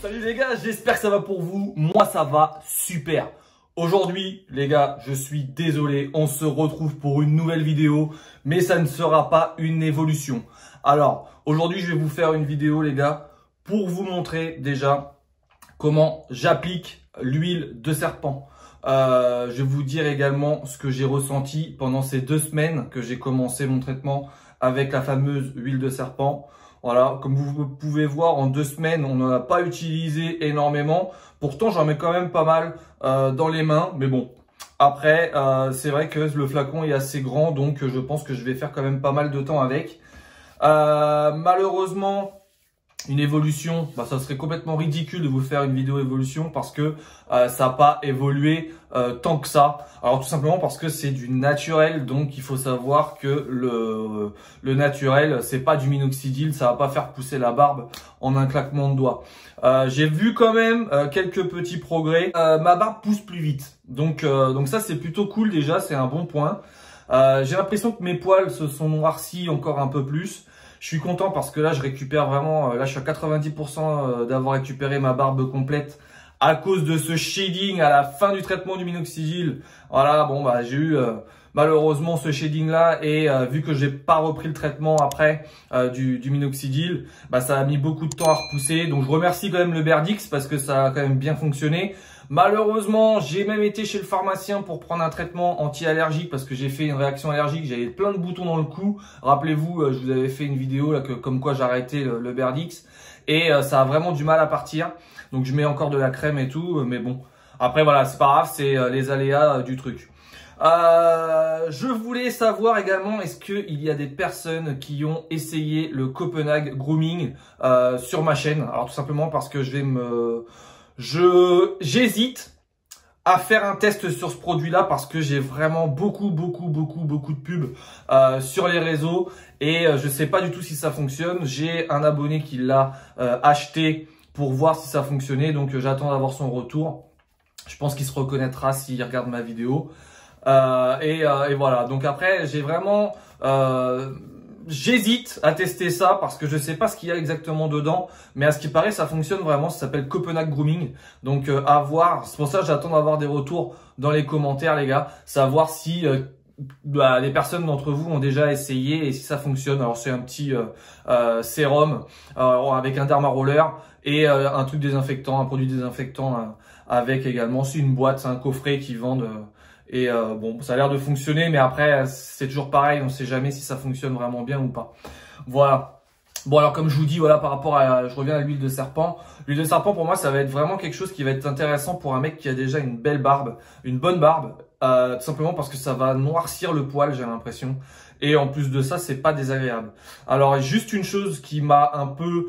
Salut les gars, j'espère que ça va pour vous. Moi ça va super. Aujourd'hui les gars, je suis désolé, on se retrouve pour une nouvelle vidéo, mais ça ne sera pas une évolution. Alors aujourd'hui je vais vous faire une vidéo les gars pour vous montrer déjà comment j'applique l'huile de serpent. Je vais vous dire également ce que j'ai ressenti pendant ces 2 semaines que j'ai commencé mon traitement avec la fameuse huile de serpent. Voilà, comme vous pouvez voir, en 2 semaines, on n'en a pas utilisé énormément. Pourtant, j'en mets quand même pas mal dans les mains. Mais bon, après, c'est vrai que le flacon est assez grand, donc je pense que je vais faire quand même pas mal de temps avec. Malheureusement, une évolution, ça serait complètement ridicule de vous faire une vidéo évolution parce que ça n'a pas évolué tant que ça. Alors tout simplement parce que c'est du naturel, donc il faut savoir que le naturel, c'est pas du minoxidil, ça va pas faire pousser la barbe en un claquement de doigts. J'ai vu quand même quelques petits progrès. Ma barbe pousse plus vite, donc ça c'est plutôt cool déjà, c'est un bon point. J'ai l'impression que mes poils se sont noircis encore un peu plus. Je suis content parce que là, je récupère vraiment, là je suis à 90% d'avoir récupéré ma barbe complète à cause de ce shading à la fin du traitement du minoxidil. Voilà, bon j'ai eu malheureusement ce shading là et vu que j'ai pas repris le traitement après du minoxidil, ça a mis beaucoup de temps à repousser. Donc je remercie quand même le Berdix parce que ça a quand même bien fonctionné. Malheureusement, j'ai même été chez le pharmacien pour prendre un traitement anti-allergique parce que j'ai fait une réaction allergique, j'avais plein de boutons dans le cou. Rappelez-vous, je vous avais fait une vidéo là comme quoi j'ai arrêté le Berdix et ça a vraiment du mal à partir. Donc je mets encore de la crème et tout, mais bon. Après voilà, c'est pas grave, c'est les aléas du truc. Je voulais savoir également, est-ce qu'il y a des personnes qui ont essayé le Copenhague Grooming sur ma chaîne? Alors tout simplement parce que j'hésite à faire un test sur ce produit-là parce que j'ai vraiment beaucoup de pubs sur les réseaux et je sais pas du tout si ça fonctionne. J'ai un abonné qui l'a acheté pour voir si ça fonctionnait, donc j'attends d'avoir son retour. Je pense qu'il se reconnaîtra s'il regarde ma vidéo. Et voilà, donc après j'ai vraiment j'hésite à tester ça parce que je sais pas ce qu'il y a exactement dedans, mais à ce qui paraît ça fonctionne vraiment. Ça s'appelle Copenhague Grooming, donc à voir. C'est pour ça que j'attends d'avoir des retours dans les commentaires les gars, savoir si les personnes d'entre vous ont déjà essayé et si ça fonctionne. Alors c'est un petit sérum avec un derma roller et un truc désinfectant, un produit désinfectant avec également. C'est une boîte, c'est un coffret qu'ils vendent. Et bon, ça a l'air de fonctionner, mais après, c'est toujours pareil, on ne sait jamais si ça fonctionne vraiment bien ou pas. Voilà. Bon, alors comme je vous dis, voilà, par rapport à, je reviens à l'huile de serpent. L'huile de serpent, pour moi, ça va être vraiment quelque chose qui va être intéressant pour un mec qui a déjà une belle barbe, une bonne barbe, tout simplement parce que ça va noircir le poil, j'ai l'impression. Et en plus de ça, c'est pas désagréable. Alors, juste une chose qui m'a un peu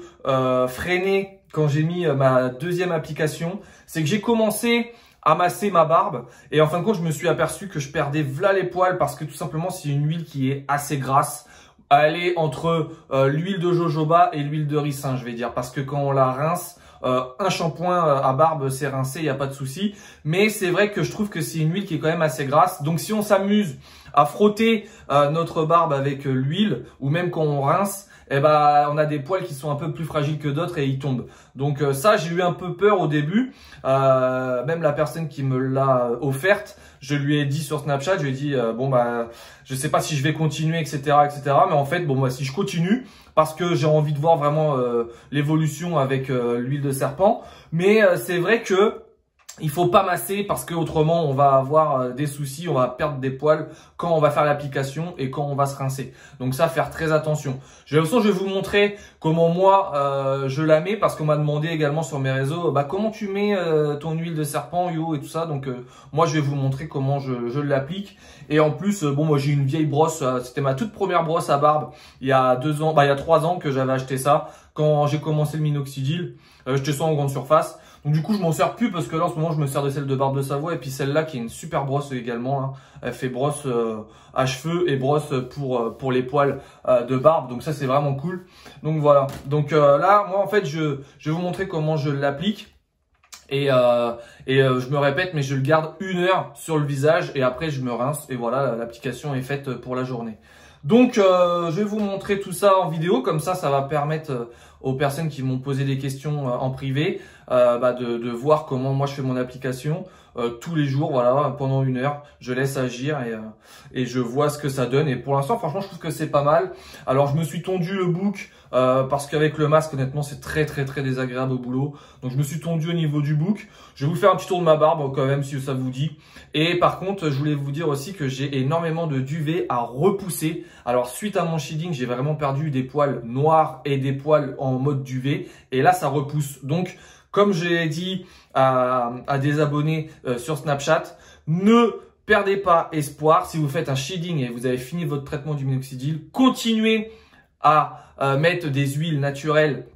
freiné quand j'ai mis ma 2e application, c'est que j'ai commencé à masser ma barbe et en fin de compte je me suis aperçu que je perdais v'là les poils parce que tout simplement c'est une huile qui est assez grasse. Elle est entre l'huile de jojoba et l'huile de ricin, je vais dire, parce que quand on la rince, un shampoing à barbe c'est rincé, il n'y a pas de souci, mais c'est vrai que je trouve que c'est une huile qui est quand même assez grasse. Donc si on s'amuse à frotter notre barbe avec l'huile ou même quand on rince, on a des poils qui sont un peu plus fragiles que d'autres et ils tombent. Donc ça, j'ai eu un peu peur au début. Même la personne qui me l'a offerte, je lui ai dit sur Snapchat, je lui ai dit je sais pas si je vais continuer, etc., Mais en fait, si je continue, parce que j'ai envie de voir vraiment l'évolution avec l'huile de serpent. Mais c'est vrai que il faut pas masser parce que autrement on va avoir des soucis, on va perdre des poils quand on va faire l'application et quand on va se rincer. Donc ça, faire très attention. Je vais vous montrer comment moi je la mets parce qu'on m'a demandé également sur mes réseaux comment tu mets ton huile de serpent yo et tout ça. Donc moi je vais vous montrer comment je l'applique. Et en plus moi j'ai une vieille brosse, c'était ma toute première brosse à barbe il y a 2 ans, il y a 3 ans que j'avais acheté ça quand j'ai commencé le minoxidil. J'étais ça en grande surface. Donc du coup je m'en sers plus parce que là en ce moment je me sers de celle de Barbe de Savoie et puis celle-là qui est une super brosse également hein. Elle fait brosse à cheveux et brosse pour les poils de barbe, donc ça c'est vraiment cool. Donc voilà, donc là moi en fait je vais vous montrer comment je l'applique et je me répète mais je le garde 1 heure sur le visage et après je me rince et voilà, l'application est faite pour la journée. Donc je vais vous montrer tout ça en vidéo, comme ça va permettre aux personnes qui m'ont posé des questions en privé de voir comment moi je fais mon application. Tous les jours, voilà, pendant 1 heure, je laisse agir et je vois ce que ça donne. Et pour l'instant, franchement, je trouve que c'est pas mal. Alors, je me suis tondu le bouc parce qu'avec le masque, honnêtement, c'est très désagréable au boulot. Donc, je me suis tondu au niveau du bouc. Je vais vous faire un petit tour de ma barbe quand même, si ça vous dit. Et par contre, je voulais vous dire aussi que j'ai énormément de duvet à repousser. Alors, suite à mon shedding, j'ai vraiment perdu des poils noirs et des poils en mode duvet. Et là, ça repousse. Donc, comme j'ai dit à des abonnés sur Snapchat, ne perdez pas espoir. Si vous faites un shedding et vous avez fini votre traitement du minoxidil, continuez à mettre des huiles naturelles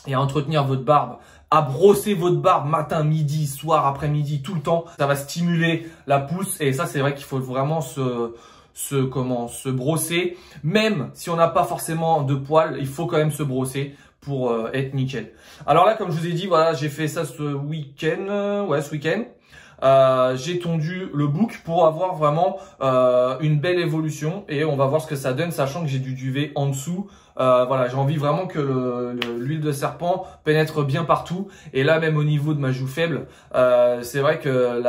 et à entretenir votre barbe, à brosser votre barbe matin, midi, soir, après-midi, tout le temps. Ça va stimuler la pousse et ça, c'est vrai qu'il faut vraiment se brosser. Même si on n'a pas forcément de poils, il faut quand même se brosser pour être nickel. Alors là, comme je vous ai dit, voilà, j'ai fait ça ce week-end. Ce week-end. J'ai tondu le bouc pour avoir vraiment une belle évolution et on va voir ce que ça donne, sachant que j'ai du duvet en dessous. Voilà, j'ai envie vraiment que l'huile de serpent pénètre bien partout. Et là, même au niveau de ma joue faible, c'est vrai que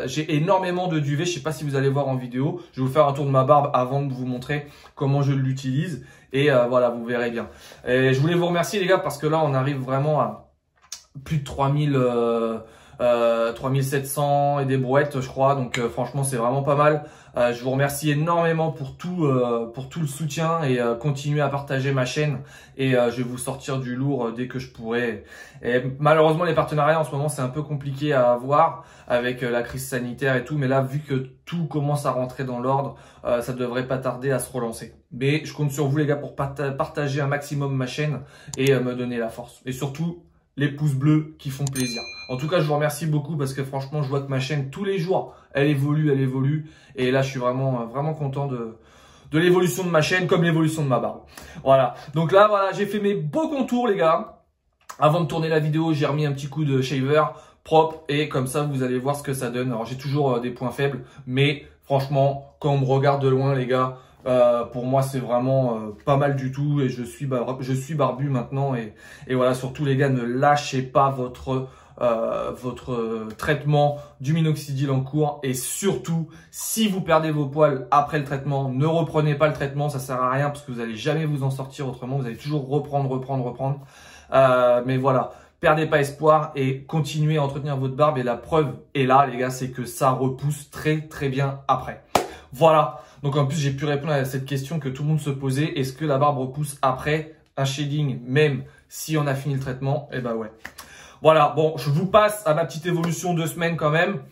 j'ai énormément de duvet. Je sais pas si vous allez voir en vidéo. Je vais vous faire un tour de ma barbe avant de vous montrer comment je l'utilise. Et voilà, vous verrez bien. Et je voulais vous remercier les gars parce que là, on arrive vraiment à plus de 3700 et des brouettes, je crois. Donc franchement, c'est vraiment pas mal. Je vous remercie énormément pour tout le soutien et continuez à partager ma chaîne et je vais vous sortir du lourd dès que je pourrai. Et malheureusement, les partenariats en ce moment, c'est un peu compliqué à avoir avec la crise sanitaire et tout. Mais là, vu que tout commence à rentrer dans l'ordre, ça devrait pas tarder à se relancer. Mais je compte sur vous les gars pour partager un maximum ma chaîne et me donner la force. Et surtout, les pouces bleus qui font plaisir. En tout cas, je vous remercie beaucoup parce que franchement, je vois que ma chaîne, tous les jours, elle évolue. Et là, je suis vraiment content de l'évolution de ma chaîne comme l'évolution de ma barbe. Voilà. Donc là, voilà, j'ai fait mes beaux contours, les gars. Avant de tourner la vidéo, j'ai remis un petit coup de shaver propre et comme ça, vous allez voir ce que ça donne. Alors, j'ai toujours des points faibles, mais franchement, quand on me regarde de loin, les gars, pour moi, c'est vraiment pas mal du tout et je suis barbu maintenant et voilà, surtout les gars, ne lâchez pas votre traitement du minoxidil en cours et surtout, si vous perdez vos poils après le traitement, ne reprenez pas le traitement, ça sert à rien parce que vous allez jamais vous en sortir autrement, vous allez toujours reprendre. Mais voilà, perdez pas espoir et continuez à entretenir votre barbe et la preuve est là, les gars, c'est que ça repousse très bien après. Voilà. Donc en plus, j'ai pu répondre à cette question que tout le monde se posait. Est-ce que la barbe repousse après un shading, même si on a fini le traitement? Eh ben ouais. Voilà, bon, je vous passe à ma petite évolution 2 semaines quand même.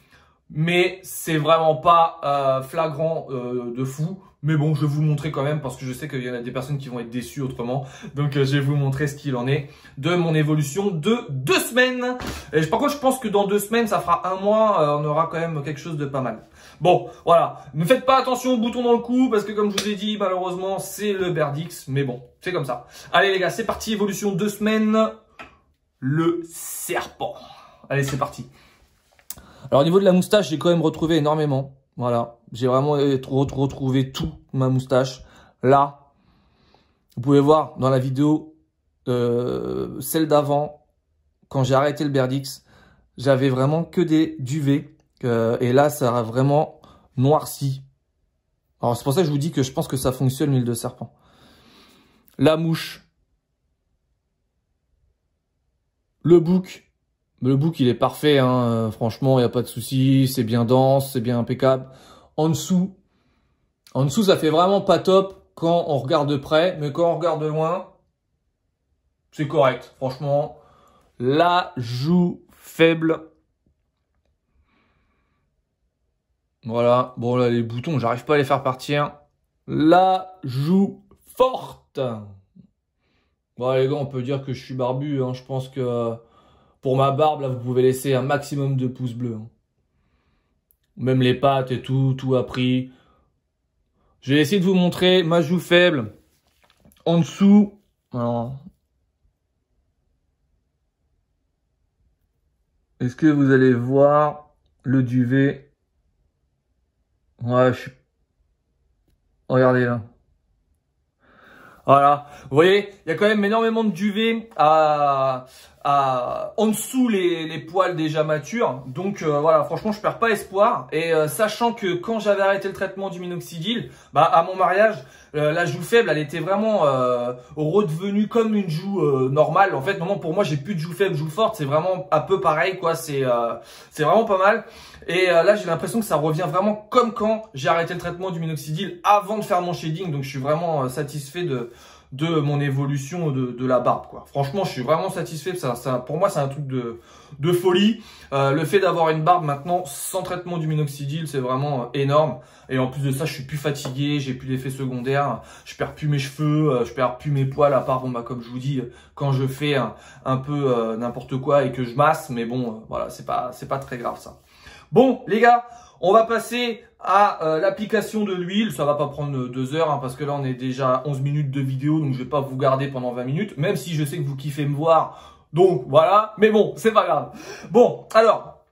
Mais c'est vraiment pas flagrant de fou. Mais bon, je vais vous montrer quand même parce que je sais qu'il y en a des personnes qui vont être déçues autrement. Donc, je vais vous montrer ce qu'il en est de mon évolution de 2 semaines. Et par contre, je pense que dans 2 semaines, ça fera 1 mois, on aura quand même quelque chose de pas mal. Bon, voilà. Ne faites pas attention au bouton dans le cou parce que comme je vous ai dit, malheureusement, c'est le Berdix. Mais bon, c'est comme ça. Allez les gars, c'est parti. Évolution 2 semaines. Le serpent. Allez, c'est parti. Alors au niveau de la moustache, j'ai quand même retrouvé énormément. Voilà, j'ai vraiment retrouvé tout ma moustache. Là, vous pouvez voir dans la vidéo, celle d'avant, quand j'ai arrêté le Berdix, j'avais vraiment que des duvets. Et là, ça a vraiment noirci. Alors c'est pour ça que je vous dis que je pense que ça fonctionne l'huile de serpent. La mouche. Le bouc. Le bouc, il est parfait, hein. Franchement, il n'y a pas de souci. C'est bien dense, c'est bien impeccable. En dessous, ça fait vraiment pas top quand on regarde de près. Mais quand on regarde de loin, c'est correct. Franchement, la joue faible. Voilà. Bon, là, les boutons, j'arrive pas à les faire partir. La joue forte. Bon, les gars, on peut dire que je suis barbu, hein. Je pense que... Pour ma barbe, là, vous pouvez laisser un maximum de pouces bleus. Hein. Même les pattes et tout a pris. Je vais essayer de vous montrer ma joue faible. En dessous. Alors, est-ce que vous allez voir le duvet? Ouais, regardez là. Voilà, vous voyez, il y a quand même énormément de duvet en dessous les poils déjà matures. Donc voilà, franchement, je perds pas espoir. Et sachant que quand j'avais arrêté le traitement du minoxidil, bah à mon mariage, la joue faible, elle était vraiment redevenue comme une joue normale. En fait, maintenant pour moi, j'ai plus de joue faible, joue forte. C'est vraiment un peu pareil, quoi. C'est vraiment pas mal. Et là, j'ai l'impression que ça revient vraiment comme quand j'ai arrêté le traitement du minoxidil avant de faire mon shading. Donc, je suis vraiment satisfait de mon évolution de la barbe, quoi. Franchement, je suis vraiment satisfait. Pour moi, c'est un truc de folie. Le fait d'avoir une barbe maintenant sans traitement du minoxidil, c'est vraiment énorme. Et en plus de ça, je suis plus fatigué, j'ai plus d'effets secondaires, je perds plus mes cheveux, je perds plus mes poils, à part, bon, bah, comme je vous dis, quand je fais un peu n'importe quoi et que je masse. Mais bon, voilà, c'est pas très grave, ça. Bon, les gars, on va passer à l'application de l'huile. Ça va pas prendre 2 heures, hein, parce que là, on est déjà à 11 minutes de vidéo, donc je vais pas vous garder pendant 20 minutes, même si je sais que vous kiffez me voir. Donc, voilà. Mais bon, c'est pas grave. Bon, alors,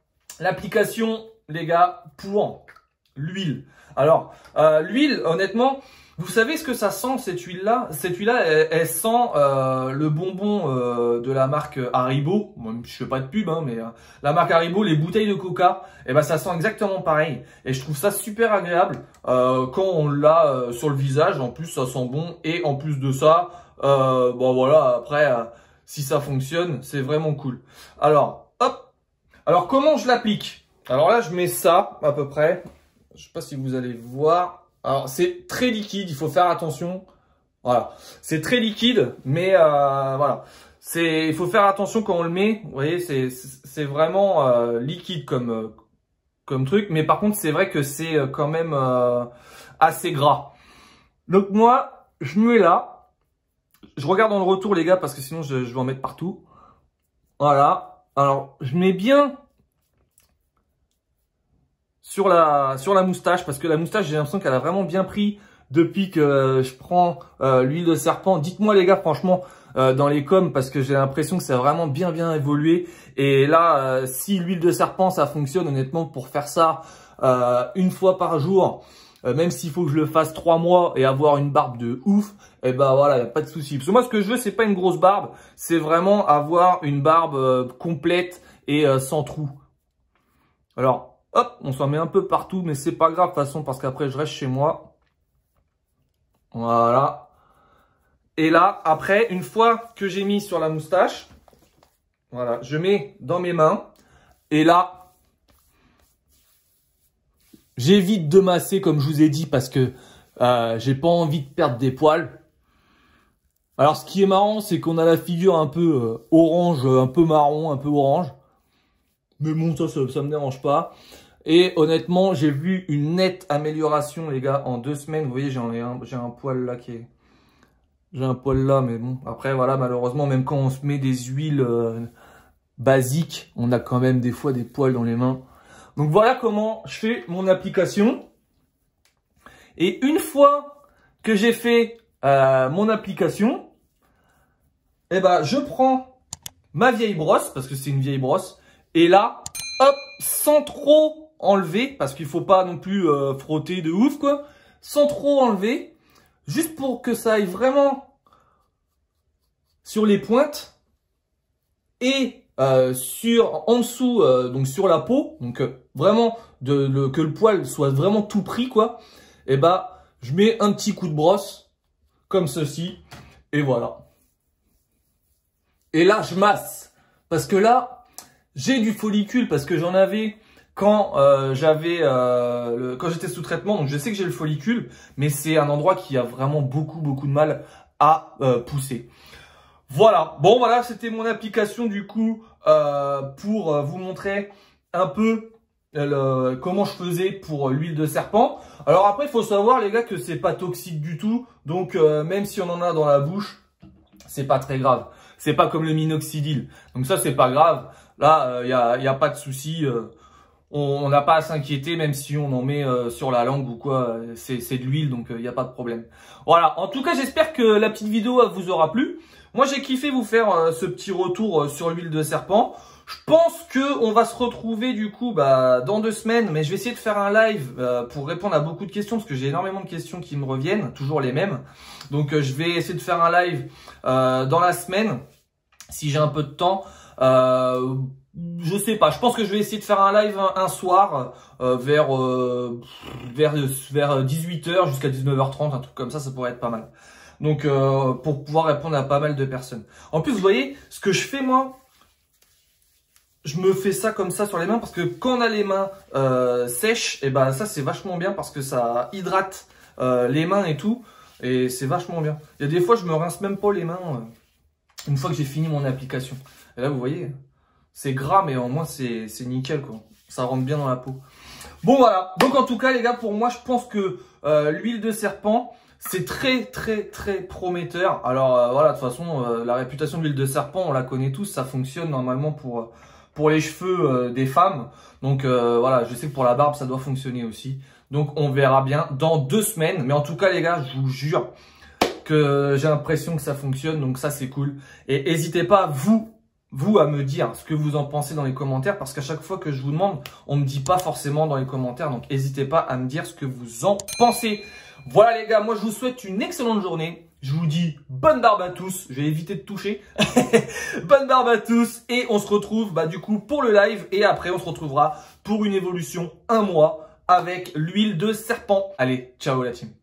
l'application, les gars, pour l'huile. Alors, l'huile, honnêtement, vous savez ce que ça sent, cette huile-là? Cette huile-là, elle sent le bonbon de la marque Haribo. Moi, je fais pas de pub, hein, mais la marque Haribo, les bouteilles de Coca, et ben ça sent exactement pareil. Et je trouve ça super agréable quand on l'a sur le visage. En plus, ça sent bon. Et en plus de ça, bon voilà, après, si ça fonctionne, c'est vraiment cool. Alors, hop. Alors, comment je l'applique? Alors là, je mets ça à peu près. Je sais pas si vous allez voir. Alors, c'est très liquide, il faut faire attention. Voilà, c'est très liquide, mais voilà. Il faut faire attention quand on le met. Vous voyez, c'est vraiment liquide comme truc. Mais par contre, c'est vrai que c'est quand même assez gras. Donc moi, je mets là. Je regarde dans le retour, les gars, parce que sinon, je vais en mettre partout. Voilà. Alors, je mets bien sur la moustache, parce que la moustache, j'ai l'impression qu'elle a vraiment bien pris depuis que je prends l'huile de serpent. Dites-moi, les gars, franchement, dans les coms, parce que j'ai l'impression que ça a vraiment bien évolué. Et là, si l'huile de serpent, ça fonctionne, honnêtement, pour faire ça une fois par jour, même s'il faut que je le fasse 3 mois et avoir une barbe de ouf, et ben voilà, y a pas de souci. Parce que moi, ce que je veux, c'est pas une grosse barbe, c'est vraiment avoir une barbe complète et sans trou. Alors, hop, on s'en met un peu partout, mais c'est pas grave de toute façon, parce qu'après, je reste chez moi. Voilà. Et là, après, une fois que j'ai mis sur la moustache, voilà, je mets dans mes mains. Et là, j'évite de masser, comme je vous ai dit, parce que j'ai pas envie de perdre des poils. Alors, ce qui est marrant, c'est qu'on a la figure un peu orange, un peu marron, un peu orange. Mais bon, ça me dérange pas. Et honnêtement, j'ai vu une nette amélioration, les gars, en 2 semaines. Vous voyez, j'ai un poil là j'ai un poil là, mais bon. Après, voilà, malheureusement, même quand on se met des huiles basiques, on a quand même des fois des poils dans les mains. Donc voilà comment je fais mon application. Et une fois que j'ai fait mon application, eh ben, je prends ma vieille brosse, parce que c'est une vieille brosse. Et là, hop, sans trop enlever, parce qu'il faut pas non plus frotter de ouf, quoi. Sans trop enlever, juste pour que ça aille vraiment sur les pointes et en dessous, donc sur la peau. Donc vraiment, que le poil soit vraiment tout pris, quoi. Et bah, je mets un petit coup de brosse, comme ceci, et voilà. Et là, je masse, parce que là, j'ai du follicule, parce que j'en avais quand quand j'étais sous traitement. Donc je sais que j'ai le follicule, mais c'est un endroit qui a vraiment beaucoup de mal à pousser. Voilà. Bon, voilà, c'était mon application du coup pour vous montrer un peu comment je faisais pour l'huile de serpent. Alors après, il faut savoir, les gars, que c'est pas toxique du tout. Donc même si on en a dans la bouche, c'est pas très grave. C'est pas comme le minoxidil. Donc ça, c'est pas grave. Là, y a pas de souci. On n'a pas à s'inquiéter, même si on en met sur la langue ou quoi. C'est de l'huile, donc il n'y a pas de problème. Voilà. En tout cas, j'espère que la petite vidéo vous aura plu. Moi, j'ai kiffé vous faire ce petit retour sur l'huile de serpent. Je pense que on va se retrouver du coup dans 2 semaines, mais je vais essayer de faire un live pour répondre à beaucoup de questions, parce que j'ai énormément de questions qui me reviennent, toujours les mêmes. Donc je vais essayer de faire un live dans la semaine. si j'ai un peu de temps. Je sais pas, je pense que je vais essayer de faire un live un soir vers 18h jusqu'à 19h30, un truc comme ça pourrait être pas mal. Donc pour pouvoir répondre à pas mal de personnes. En plus, vous voyez, ce que je fais moi, je me fais ça comme ça sur les mains parce que quand on a les mains sèches, et ben ça c'est vachement bien parce que ça hydrate les mains et tout, et c'est vachement bien. Il y a des fois je me rince même pas les mains une fois que j'ai fini mon application. Et là vous voyez, c'est gras mais au moins c'est nickel quoi. Ça rentre bien dans la peau. Bon voilà, donc en tout cas les gars, pour moi je pense que l'huile de serpent c'est très prometteur. Alors voilà, de toute façon la réputation de l'huile de serpent on la connaît tous, ça fonctionne normalement pour les cheveux des femmes. Donc voilà, je sais que pour la barbe ça doit fonctionner aussi. Donc on verra bien dans 2 semaines. Mais en tout cas les gars, je vous jure que j'ai l'impression que ça fonctionne. Donc ça c'est cool. Et n'hésitez pas vous à me dire ce que vous en pensez dans les commentaires. Parce qu'à chaque fois que je vous demande, on me dit pas forcément dans les commentaires. Donc n'hésitez pas à me dire ce que vous en pensez. Voilà les gars, moi je vous souhaite une excellente journée. Je vous dis bonne barbe à tous. Je vais éviter de toucher. Bonne barbe à tous. Et on se retrouve du coup pour le live. Et après on se retrouvera pour une évolution 1 mois avec l'huile de serpent. Allez, ciao la team.